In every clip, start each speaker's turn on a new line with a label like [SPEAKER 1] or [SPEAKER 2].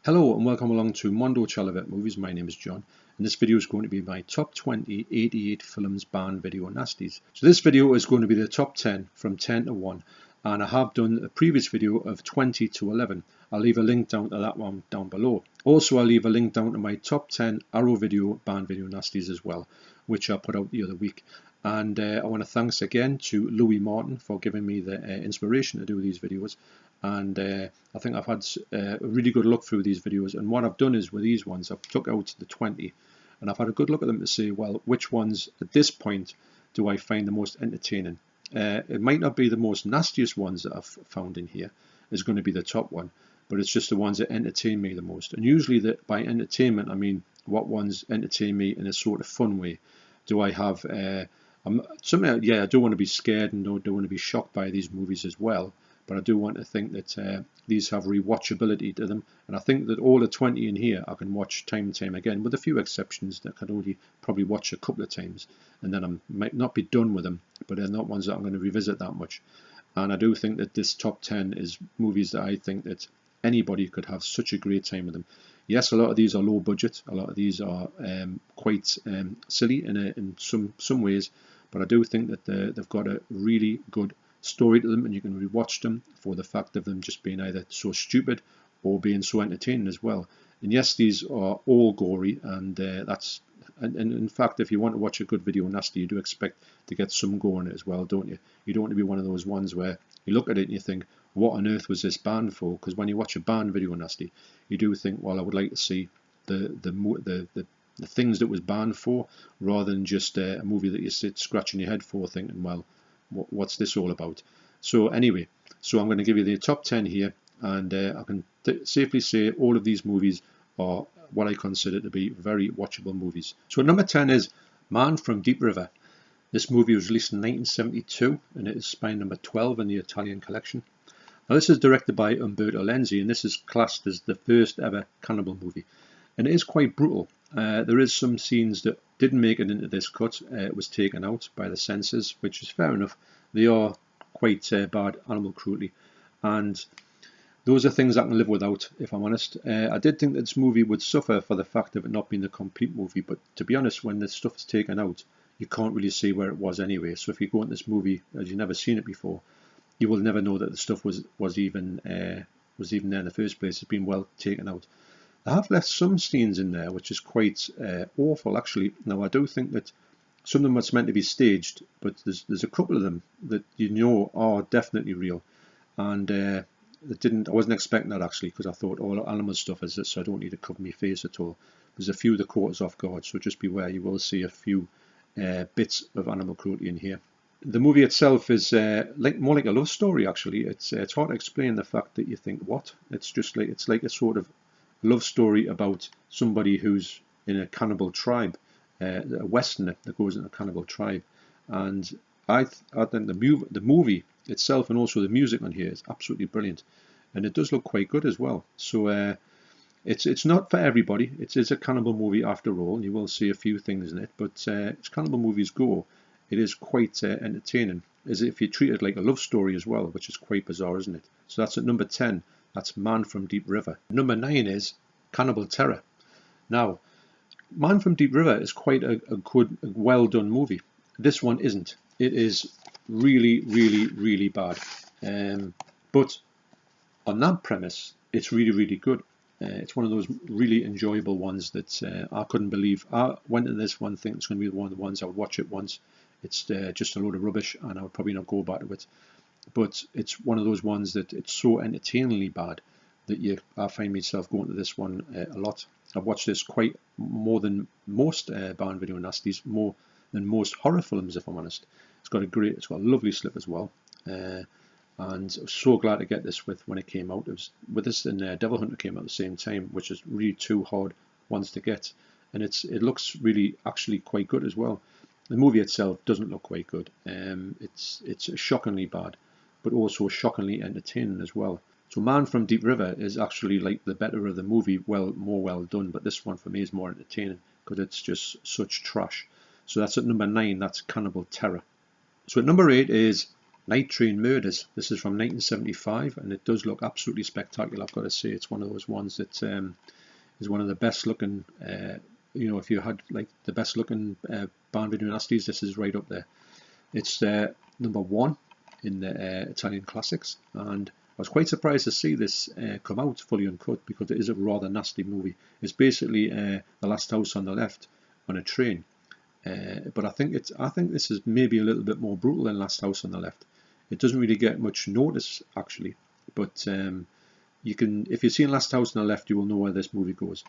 [SPEAKER 1] Hello and welcome along to Mondo Chelloveck Movies. My name is John and this video is going to be my top 20 88 films banned video nasties. So this video is going to be the top 10 from 10 to 1, and I have done a previous video of 20 to 11. I'll leave a link down to that one down below. Also I'll leave a link down to my top 10 Arrow video banned video nasties as well, which I put out the other week. And I want to thanks again to Louie Martin for giving me the inspiration to do these videos. And I think I've had a really good look through these videos, and what I've done is with these ones I've took out the 20 and I've had a good look at them to say, well, which ones at this point do I find the most entertaining. It might not be the most nastiest ones that I've found in here is going to be the top one, but it's just the ones that entertain me the most. And usually by entertainment I mean what ones entertain me in a sort of fun way. Do I have something? I do want to be scared and don't want to be shocked by these movies as well, but I do want to think that these have rewatchability to them, and I think that all the 20 in here I can watch time and time again, with a few exceptions that I can only probably watch a couple of times and then I might not be done with them, but they're not ones that I'm going to revisit that much. And I do think that this top 10 is movies that I think that anybody could have such a great time with them. Yes, a lot of these are low budget, a lot of these are quite silly in some ways, but I do think that they've got a really good story to them, and you can rewatch them for the fact of them just being either so stupid or being so entertaining as well. And yes, these are all gory, and and in fact, if you want to watch a good video nasty, you do expect to get some gore in it as well, don't you? You don't want to be one of those ones where you look at it and you think, what on earth was this banned for? Because when you watch a banned video nasty, you do think, well, I would like to see the things that was banned for, rather than just a movie that you sit scratching your head for thinking, well, what's this all about? So anyway, so I'm going to give you the top 10 here, and I can safely say all of these movies are what I consider to be very watchable movies. So number 10 is Man from Deep River. This movie was released in 1972 and it is spy number 12 in the Italian collection. Now this is directed by Umberto Lenzi, and this is classed as the first ever cannibal movie, and it is quite brutal. There is some scenes that didn't make it into this cut. It was taken out by the censors, which is fair enough. They are quite bad animal cruelty, and those are things I can live without, if I'm honest. I did think that this movie would suffer for the fact of it not being a complete movie, but to be honest, when this stuff is taken out, you can't really see where it was anyway. So if you go into this movie as you've never seen it before, you will never know that the stuff was even there in the first place. It's been well taken out. I have left some scenes in there which is quite awful actually. Now I do think that some of them was meant to be staged, but there's a couple of them that you know are definitely real, and I wasn't expecting that actually, because I thought all animal stuff is this, so I don't need to cover my face at all. There's a few that caught us off guard, so just beware. You will see a few bits of animal cruelty in here. The movie itself is more like a love story actually. It's hard to explain the fact that you think, what? It's like a sort of love story about somebody who's in a cannibal tribe, a westerner that goes in a cannibal tribe. And I think the movie itself and also the music on here is absolutely brilliant, and it does look quite good as well. So it's not for everybody. It is a cannibal movie after all, and you will see a few things in it, but as cannibal movies go, it is quite entertaining, as if you treat it like a love story as well, which is quite bizarre, isn't it? So that's at number 10. That's Man from Deep River. Number 9 is Cannibal Terror. Now, Man from Deep River is quite a good, well done movie. This one isn't. It is really, really, really bad. But on that premise, it's really, really good. It's one of those really enjoyable ones that I couldn't believe. I went into this one thinking it's going to be one of the ones I would watch it once. It's just a load of rubbish, and I would probably not go back to it. But it's one of those ones that it's so entertainingly bad that I find myself going to this one a lot. I've watched this quite more than most banned video nasties, more than most horror films, if I'm honest. It's got a lovely slip as well, and I was so glad to get this when it came out. It was with this and Devil Hunter came out at the same time, which is really two hard ones to get, and it looks really actually quite good as well. The movie itself doesn't look quite good. It's shockingly bad, but also shockingly entertaining as well. So Man from Deep River is actually like the better of the movie, more well done, but this one for me is more entertaining because it's just such trash. So that's at number 9, that's Cannibal Terror. So at number 8 is Night Train Murders. This is from 1975, and it does look absolutely spectacular. I've got to say, it's one of those ones that is one of the best looking. You know, if you had like the best looking Band Video Nasties, this is right up there. It's number 1 in the Italian classics, and I was quite surprised to see this come out fully uncut, because it is a rather nasty movie. It's basically The Last House on the Left on a train, but I think this is maybe a little bit more brutal than Last House on the Left. It doesn't really get much notice actually, but you can, if you've seen Last House on the Left, you will know where this movie goes,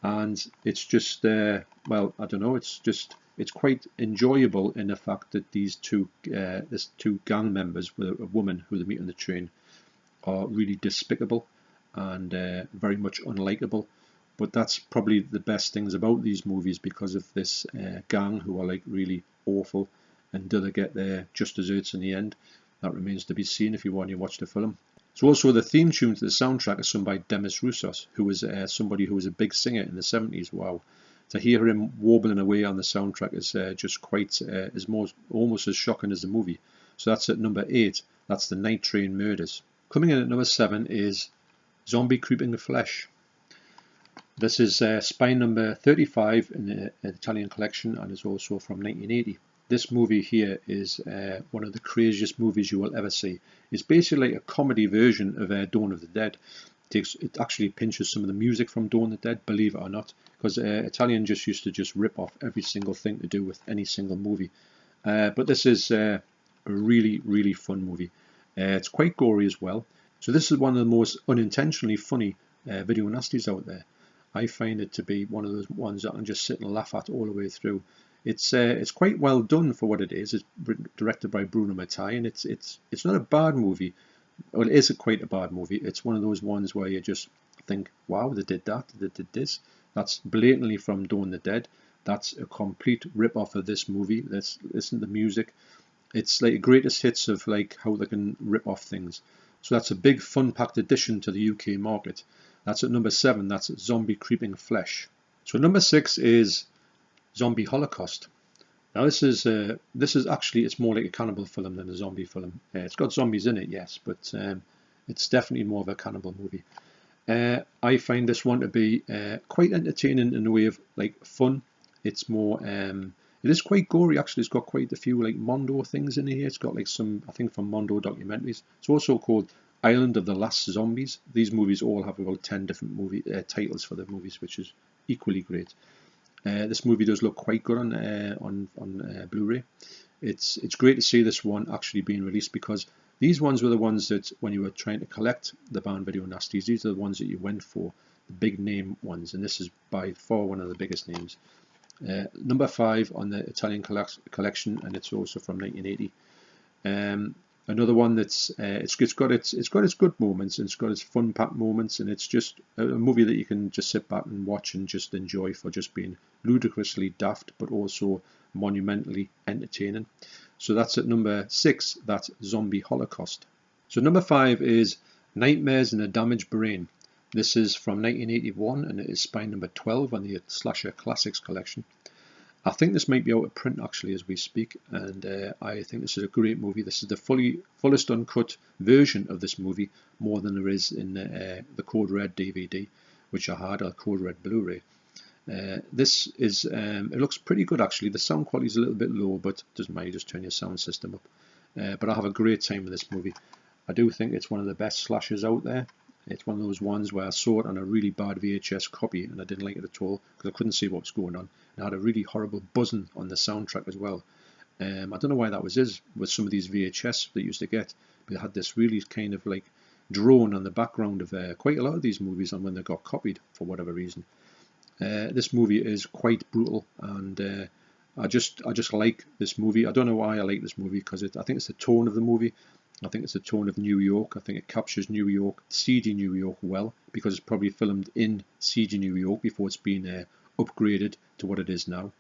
[SPEAKER 1] and it's just well, I don't know, it's quite enjoyable in the fact that these two gang members with a woman who they meet on the train are really despicable and very much unlikable. But that's probably the best things about these movies, because of this gang who are like really awful, and do they get their just desserts in the end? That remains to be seen if you want to watch the film. So also the theme tune to the soundtrack is sung by Demis Roussos, who was somebody who was a big singer in the 70s. Wow. To hear him warbling away on the soundtrack is just quite, is almost as shocking as the movie. So that's at number 8. That's the Night Train Murders. Coming in at number 7 is Zombie Creeping Flesh. This is spine number 35 in the Italian collection, and is also from 1980. This movie here is one of the craziest movies you will ever see. It's basically like a comedy version of Dawn of the Dead. It actually pinches some of the music from Dawn of the Dead, believe it or not, because Italian just used to rip off every single thing to do with any single movie. But this is a really, really fun movie. It's quite gory as well. So this is one of the most unintentionally funny video nasties out there. I find it to be one of those ones that I can just sit and laugh at all the way through. It's quite well done for what it is. It's directed by Bruno Mattei, and it's not a bad movie. Well, it is quite a bad movie. It's one of those ones where you just think, wow, they did that, they did this. That's blatantly from Dawn of the Dead. That's a complete rip-off of this movie. Let's listen to the music. It's like the greatest hits of like how they can rip off things. So that's a big fun-packed addition to the UK market. That's at number 7. That's Zombie Creeping Flesh. So number 6 is Zombie Holocaust. Now this is actually, it's more like a cannibal film than a zombie film. It's got zombies in it, yes, but it's definitely more of a cannibal movie. I find this one to be quite entertaining in the way of like fun. It's more, it is quite gory actually. It's got quite a few like Mondo things in here. It's got like some, I think, from Mondo documentaries. It's also called Island of the Last Zombies. These movies all have about 10 different movie titles for the movies, which is equally great. This movie does look quite good on Blu-ray. It's great to see this one actually being released, because these ones were the ones that when you were trying to collect the Band Video Nasties, these are the ones that you went for, the big name ones, and this is by far one of the biggest names. Number 5 on the Italian collection, and it's also from 1980. Another one that's it's got its good moments, and it's got its fun-packed moments, and it's just a movie that you can just sit back and watch and just enjoy for just being ludicrously daft, but also monumentally entertaining. So that's at number 6. That's Zombie Holocaust. So number 5 is Nightmares in a Damaged Brain. This is from 1981, and it is spine number 12 on the Slasher Classics collection. I think this might be out of print actually as we speak, and I think this is a great movie. This is the fullest uncut version of this movie, more than there is in the Code Red DVD, which I had, or Code Red Blu-ray. This is, it looks pretty good actually. The sound quality is a little bit low, but doesn't matter, you just turn your sound system up. But I have a great time with this movie. I do think it's one of the best slashers out there. It's one of those ones where I saw it on a really bad VHS copy and I didn't like it at all because I couldn't see what was going on. And I had a really horrible buzzing on the soundtrack as well. I don't know why that is with some of these VHS that you used to get, but it had this really kind of like drone on the background of quite a lot of these movies, and when they got copied for whatever reason. This movie is quite brutal, and I just like this movie. I don't know why I like this movie, because I think it's the tone of the movie. I think it's the tone of New York. I think it captures New York, seedy New York well, because it's probably filmed in seedy New York before it's been upgraded to what it is now.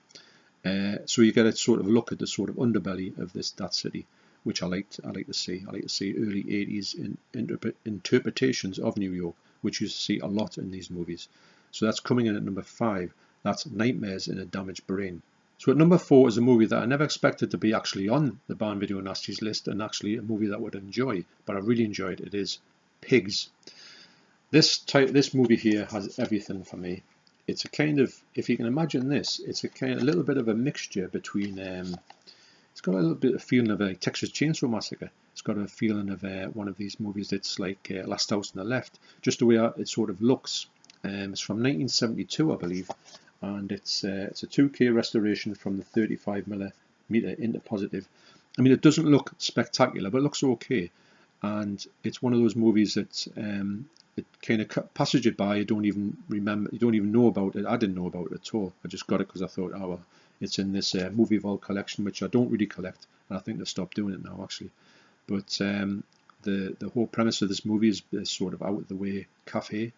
[SPEAKER 1] So you get a sort of look at the sort of underbelly of that city, which I like to see. I like to see early 80s interpretations of New York, which you see a lot in these movies. So that's coming in at number 5. That's Nightmares in a Damaged Brain. So at number 4 is a movie that I never expected to be actually on the Barn Video Nasties list, and actually a movie that I would enjoy, but I really enjoyed. It is Pigs. This movie here has everything for me. It's a kind of, if you can imagine this, it's a little bit of a mixture between, it's got a little bit of feeling of a Texas Chainsaw Massacre. It's got a feeling of one of these movies that's like Last House on the Left, just the way it sort of looks. It's from 1972, I believe, and it's a 2K restoration from the 35mm into positive. I mean, it doesn't look spectacular, but it looks okay, and it's one of those movies that it kind of passes you by. You don't even remember, you don't even know about it. I didn't know about it at all. I just got it because I thought, oh well, it's in this movie vault collection, which I don't really collect, and I think they've stopped doing it now actually. But the whole premise of this movie is this sort of out of the way cafe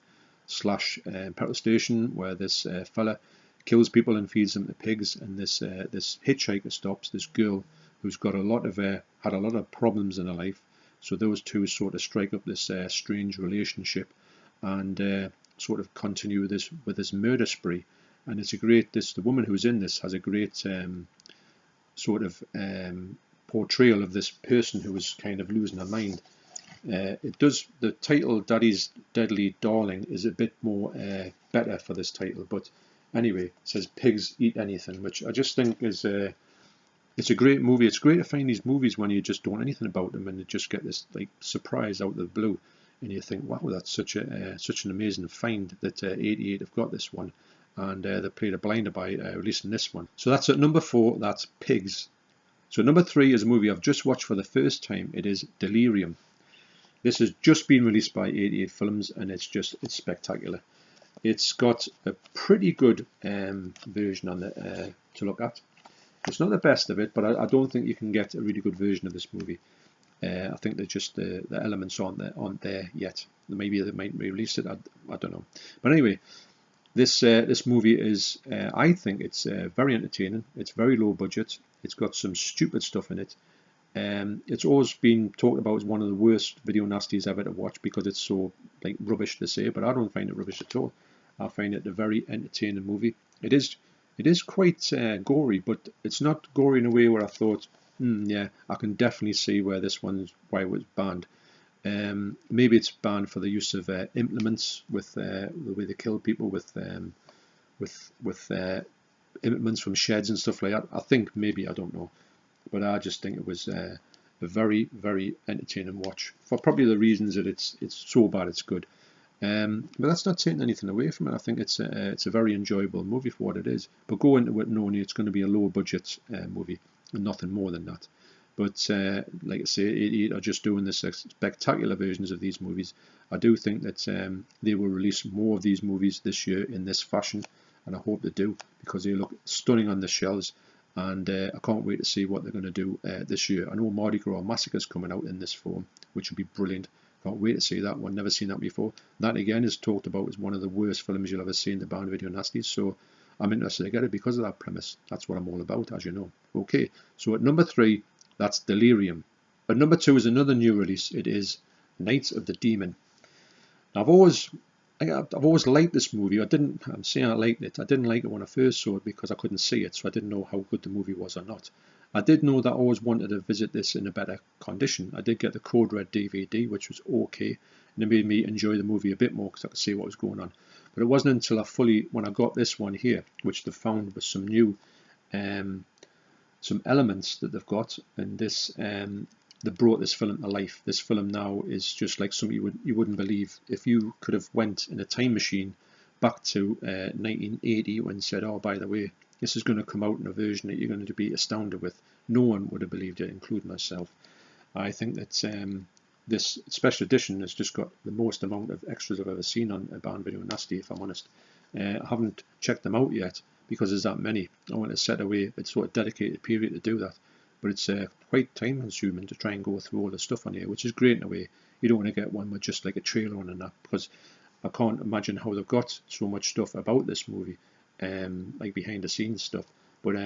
[SPEAKER 1] slash petrol station where this fella kills people and feeds them to pigs, and this hitchhiker stops this girl who's got had a lot of problems in her life. So those two sort of strike up this strange relationship and sort of continue with this murder spree. And it's a great, the woman who's in this has a great sort of portrayal of this person who is kind of losing her mind. The title Daddy's Deadly Darling is a bit more better for this title, but anyway, it says Pigs Eat Anything, which I just think is it's a great movie. It's great to find these movies when you just don't know anything about them and you just get this like surprise out of the blue, and you think, wow, that's such an amazing find that 88 have got this one, and they played a blinder by releasing this one. So that's at number 4. That's Pigs. So number 3 is a movie I've just watched for the first time. It is Delirium. This has just been released by 88 Films, and it's spectacular. It's got a pretty good version on it to look at. It's not the best of it, but I don't think you can get a really good version of this movie. I think that just the elements aren't there yet. Maybe they might re-release it. I don't know. But anyway, this movie is, I think it's very entertaining. It's very low budget. It's got some stupid stuff in it. It's always been talked about as one of the worst video nasties ever to watch because it's so like rubbish to say, but I don't find it rubbish at all. I find it a very entertaining movie. It is quite gory, but it's not gory in a way where I thought, yeah, I can definitely see why it was banned. Maybe it's banned for the use of implements with the way they kill people with implements from sheds and stuff like that. I think maybe, I don't know, but I just think it was a very, very entertaining watch for probably the reasons that it's so bad it's good. But that's not taking anything away from it. I think it's a very enjoyable movie for what it is. But go into it knowing it's going to be a low budget movie and nothing more than that. But like I say, 88 are just doing this spectacular versions of these movies. I do think that they will release more of these movies this year in this fashion, and I hope they do because they look stunning on the shelves. And I can't wait to see what they're going to do this year. I know Mardi Gras Massacre is coming out in this form, which would be brilliant. Can't wait to see that one. Never seen that before. That again is talked about as one of the worst films you'll ever see in the Barn Video Nasties. So I'm interested to get it because of that premise. That's what I'm all about, as you know. Okay, so at number 3, that's Delirium. At number 2 is another new release. It is Night of the Demon. Now, I've always liked this movie. I'm saying I liked it. I didn't like it when I first saw it because I couldn't see it, so I didn't know how good the movie was or not. I did know that I always wanted to visit this in a better condition. I did get the Code Red DVD, which was okay, and it made me enjoy the movie a bit more because I could see what was going on. But it wasn't until when I got this one here, which they found with some new, some elements that they've got, and this, they brought this film to life. This film now is just like something you wouldn't believe. If you could have went in a time machine back to 1980 and said, oh, by the way, this is going to come out in a version that you're going to be astounded with, no one would have believed it, including myself. I think that this special edition has just got the most amount of extras I've ever seen on a Barn Video Nasty, if I'm honest. I haven't checked them out yet because there's that many. I want to set away a sort of dedicated period to do that. But it's quite time consuming to try and go through all the stuff on here, which is great in a way. You don't want to get one with just like a trailer on and that, because I can't imagine how they've got so much stuff about this movie, like behind the scenes stuff. But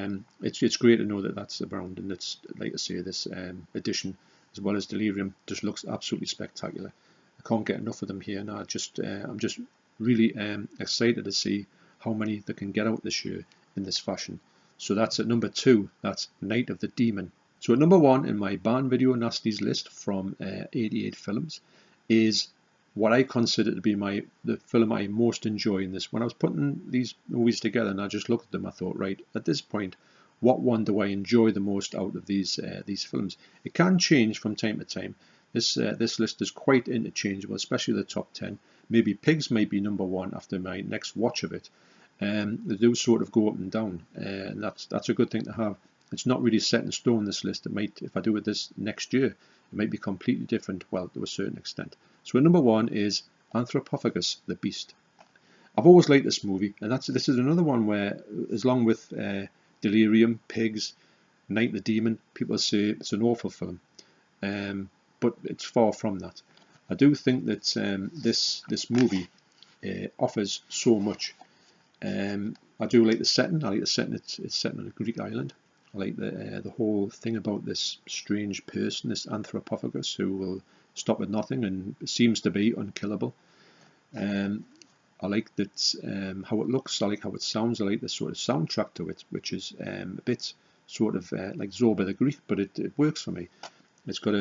[SPEAKER 1] it's great to know that that's around, and it's, like I say, this edition as well as Delirium just looks absolutely spectacular. I can't get enough of them here, and I'm just really excited to see how many they can get out this year in this fashion. So that's at number 2. That's Night of the Demon. So at number 1 in my Barn Video Nasties list from 88 films is what I consider to be the film I most enjoy in this. When I was putting these movies together and I just looked at them, I thought, right, at this point, what one do I enjoy the most out of these films? It can change from time to time. This list is quite interchangeable, especially the top 10. Maybe Pigs might be number 1 after my next watch of it. They do sort of go up and down, and that's a good thing to have. It's not really set in stone, this list. It might, if I do it this next year, it might be completely different, well, to a certain extent. So number 1 is Anthropophagous, the Beast. I've always liked this movie, and this is another one where, as long with Delirium, Pigs, Night the Demon, people say it's an awful film, but it's far from that. I do think that this movie offers so much. I do like the setting. I like the setting. It's set on a Greek island. I like the whole thing about this strange person, this anthropophagous, who will stop at nothing and seems to be unkillable. I like that how it looks. I like how it sounds. I like the sort of soundtrack to it, which is a bit sort of like Zorba the Greek, but it works for me. It's got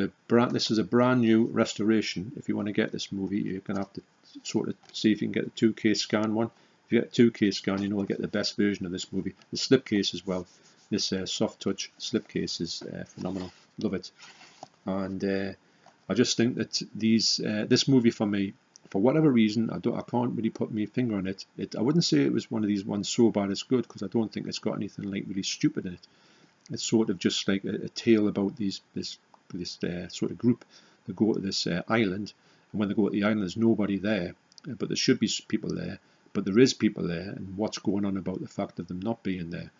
[SPEAKER 1] this is a brand new restoration. If you want to get this movie, you're going to have to sort of see if you can get the 2K scan one. If you get a 2K scan, you know you'll get the best version of this movie. The slipcase as well. This soft touch slipcase is phenomenal. Love it. And I just think that this movie for me, for whatever reason, I can't really put my finger on it. I wouldn't say it was one of these ones so bad it's good, because I don't think it's got anything like really stupid in it. It's sort of just like a tale about this sort of group that go to this island, and when they go to the island, there's nobody there, but there should be people there, but there is people there, and what's going on about the fact of them not being there.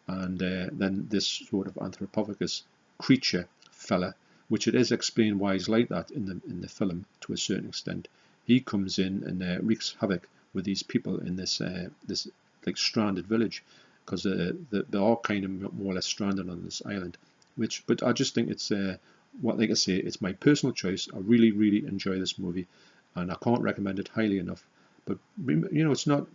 [SPEAKER 1] And then this sort of anthropophagous creature fella, which it is explained why he's like that in the film to a certain extent. He comes in and wreaks havoc with these people in this like stranded village, because they're all kind of more or less stranded on this island. But I just think it's like I say, it's my personal choice. I really enjoy this movie, and I can't recommend it highly enough. But you know, it's not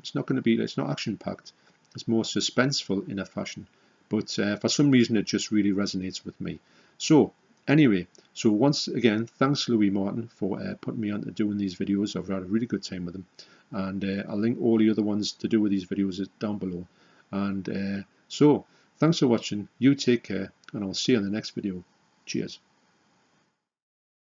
[SPEAKER 1] action packed. It's more suspenseful in a fashion, but for some reason it just really resonates with me. So anyway, so once again, thanks Louie Martin for putting me on to doing these videos. I've had a really good time with them, and I'll link all the other ones to do with these videos down below. And so thanks for watching. You take care, and I'll see you in the next video. Cheers.